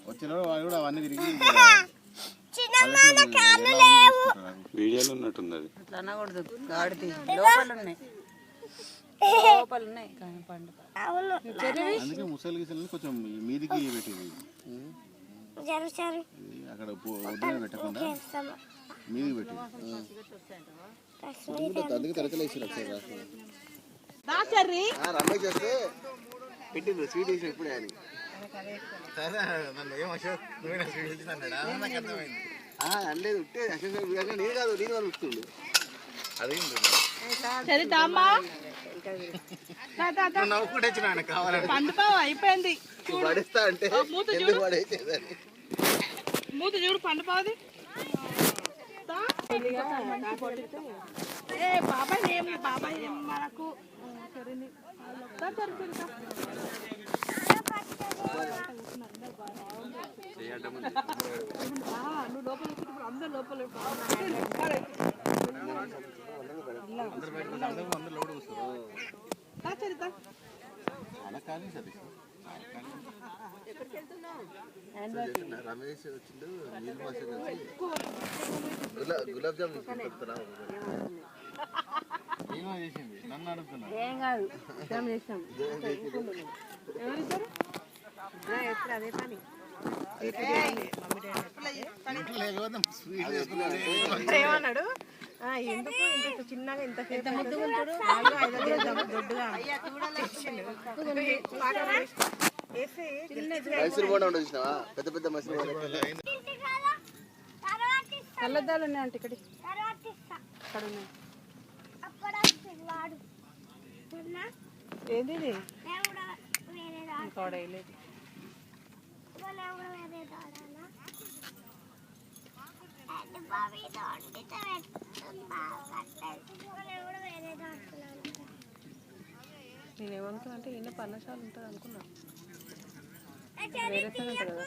వచ్చిన వాళ్ళు కూడా అవన్నీ తిరిగి వీడియోలో ఉన్నట్టుంది అది. అట్లా అనకూడదు. గాడిది లోపల ఉన్నాయి అందుకే ముసలి గిసలు కొంచెం మీదికి పెట్టింది. అక్కడ వద్దని పెట్టకుండా మీదికి పెట్టింది. అందుకే తరచలేసి రమేష్ చేస్తే పెట్టింది స్వీట్ వేసి ఇప్పుడే అని అనలేదు. ఉంటే నేను కాదు నేను వాళ్ళు వస్తుండు అదే నవ్వుకుంటే కావాలంటే అయిపోయింది. పడేస్తా అంటే ఎందుకు పడేసేదని మూతి చూడు పండుపోది. బాబాయ్ బాబాయ్ మనకు నువ్వు లోపల అందరు లోపల రమేష్ వచ్చిండు నీళ్ళు మాస కలిసి గులాబ్ జామ్ తీసుకుంటా చేసింది. నన్ను అడుగుతున్నా ఏం కాదు చేసాం అదే పని ఏమన్నాడు ఎందుకు ఇంత చిన్నగా ఇంత దొడ్డుగా పెద్ద పెద్ద కళ్ళద్దాలు ఉన్నాయంటే ఇక్కడ అక్కడ ఉన్నాయి. ఏది తోడలేదు. నేనేమనుకున్నా అంటే ఈయన పర్ణశాల ఉంటుంది అనుకున్నా. వేరే ఉంటుంది కదా.